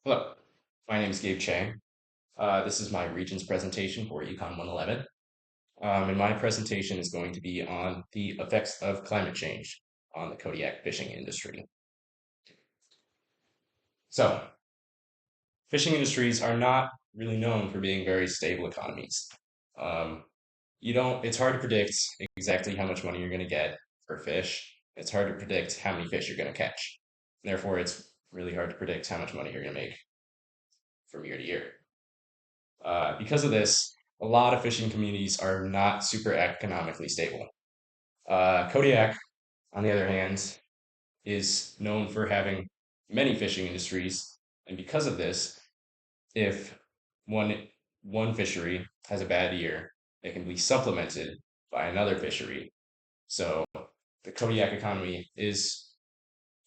Hello, my name is Gabe Cheng. This is my Regions presentation for Econ 111. And my presentation is going to be on the effects of climate change on the Kodiak fishing industry. So, fishing industries are not really known for being very stable economies. Um, it's hard to predict exactly how much money you're going to get per fish. It's hard to predict how many fish you're going to catch. Therefore, it's really hard to predict how much money you're going to make from year to year. Because of this, a lot of fishing communities are not super economically stable. Kodiak, on the other hand, is known for having many fishing industries, and because of this, if one one fishery has a bad year, it can be supplemented by another fishery. So the Kodiak economy is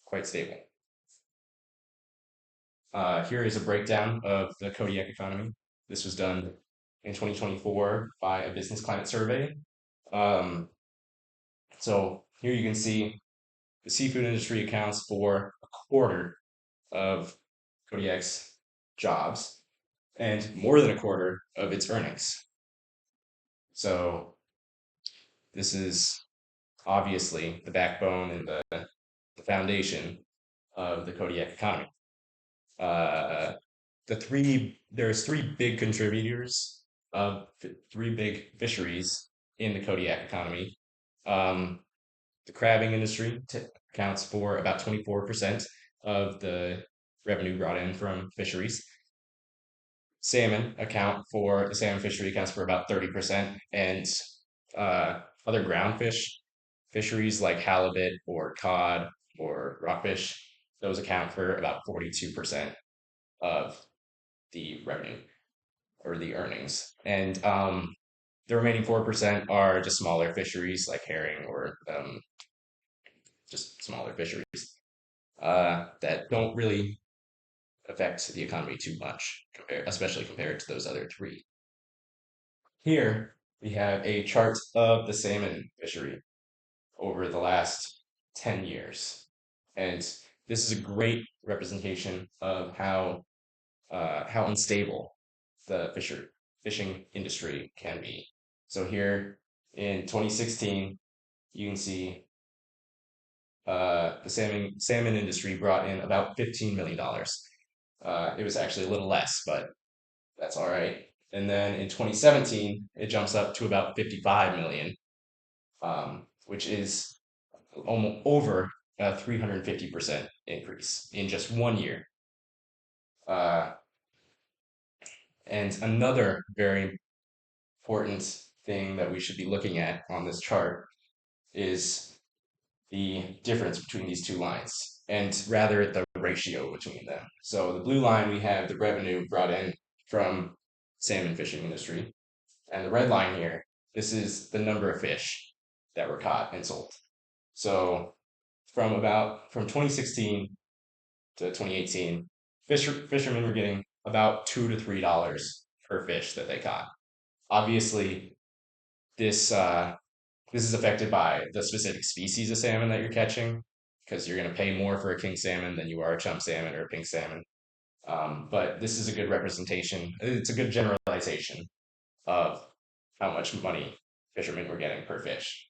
quite stable. Here is a breakdown of the Kodiak economy. This was done in 2024 by a business climate survey. So here you can see the seafood industry accounts for a quarter of Kodiak's jobs and more than a quarter of its earnings. So this is obviously the backbone and the foundation of the Kodiak economy. There's three big contributors of three big fisheries in the Kodiak economy. The crabbing industry accounts for about 24% of the revenue brought in from fisheries. The salmon fishery accounts for about 30%, and other ground fisheries like halibut or cod or rockfish, those account for about 42% of the revenue or the earnings. And the remaining 4% are just smaller fisheries like herring or just smaller fisheries that don't really affect the economy too much, especially compared to those other three. Here we have a chart of the salmon fishery over the last 10 years. And this is a great representation of how unstable the fishing industry can be. So here in 2016, you can see the salmon industry brought in about $15 million. It was actually a little less, but that's all right. And then in 2017, it jumps up to about 55 million, which is almost over a 350% increase in just 1 year. Uh, and another very important thing that we should be looking at on this chart is the difference between these two lines, and rather the ratio between them. So the blue line, we have the revenue brought in from salmon fishing industry, and the red line here, this is the number of fish that were caught and sold. So from 2016 to 2018, fishermen were getting about $2 to $3 per fish that they caught. Obviously, this this is affected by the specific species of salmon that you're catching, because you're going to pay more for a king salmon than you are a chum salmon or a pink salmon. But this is a good representation. It's a good generalization of how much money fishermen were getting per fish.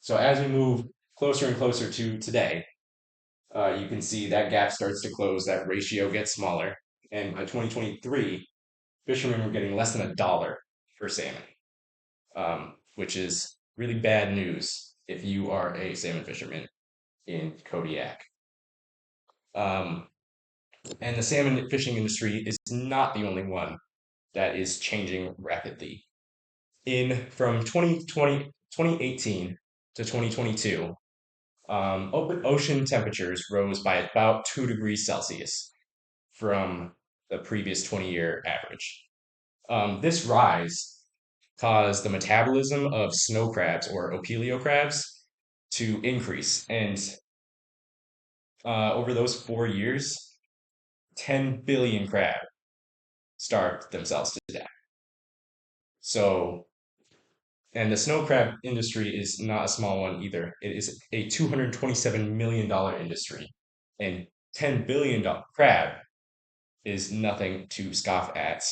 So as we move closer and closer to today, you can see that gap starts to close, that ratio gets smaller. And by 2023, fishermen were getting less than $1 per salmon, which is really bad news if you are a salmon fisherman in Kodiak. And the salmon fishing industry is not the only one that is changing rapidly. From 2018 to 2022, open ocean temperatures rose by about 2 degrees Celsius from the previous 20-year average. This rise caused the metabolism of snow crabs or opilio crabs to increase. And over those 4 years, 10 billion crab starved themselves to death. So, and the snow crab industry is not a small one either. It is a $227 million industry. And $10 billion crab is nothing to scoff at.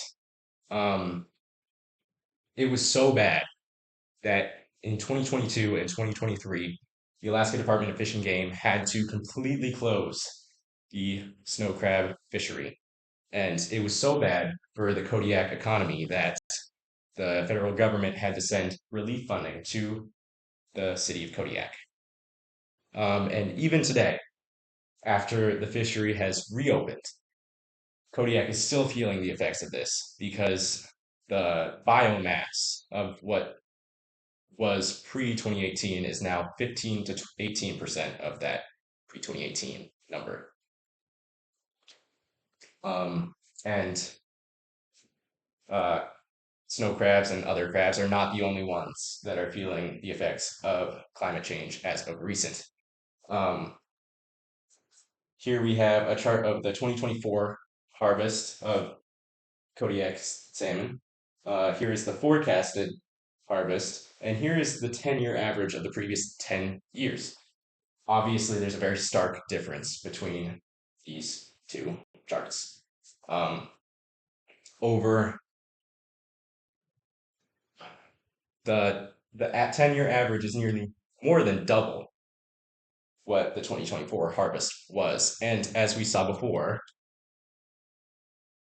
Um, it was so bad that in 2022 and 2023, the Alaska Department of Fish and Game had to completely close the snow crab fishery. And it was so bad for the Kodiak economy that the federal government had to send relief funding to the city of Kodiak. And even today, after the fishery has reopened, Kodiak is still feeling the effects of this because the biomass of what was pre 2018 is now 15 to 18% of that pre 2018 number. Um, and uh, snow crabs and other crabs are not the only ones that are feeling the effects of climate change as of recent. Um, Here we have a chart of the 2024 harvest of Kodiak salmon. Here is the forecasted harvest, and here is the 10-year average of the previous 10 years. Obviously, there's a very stark difference between these two charts. Over the at 10-year average is nearly more than double what the 2024 harvest was. And as we saw before,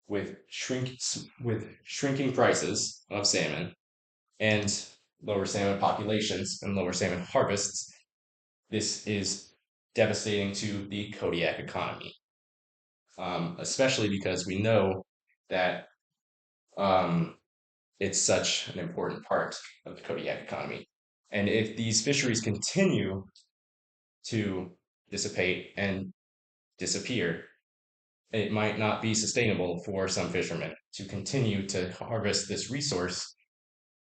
with shrinking prices of salmon and lower salmon populations and lower salmon harvests, this is devastating to the Kodiak economy, especially because we know that it's such an important part of the Kodiak economy. And if these fisheries continue to dissipate and disappear, it might not be sustainable for some fishermen to continue to harvest this resource.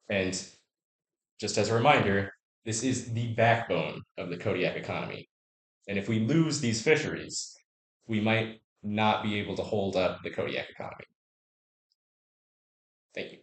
And just as a reminder, this is the backbone of the Kodiak economy. And if we lose these fisheries, we might not be able to hold up the Kodiak economy. Thank you.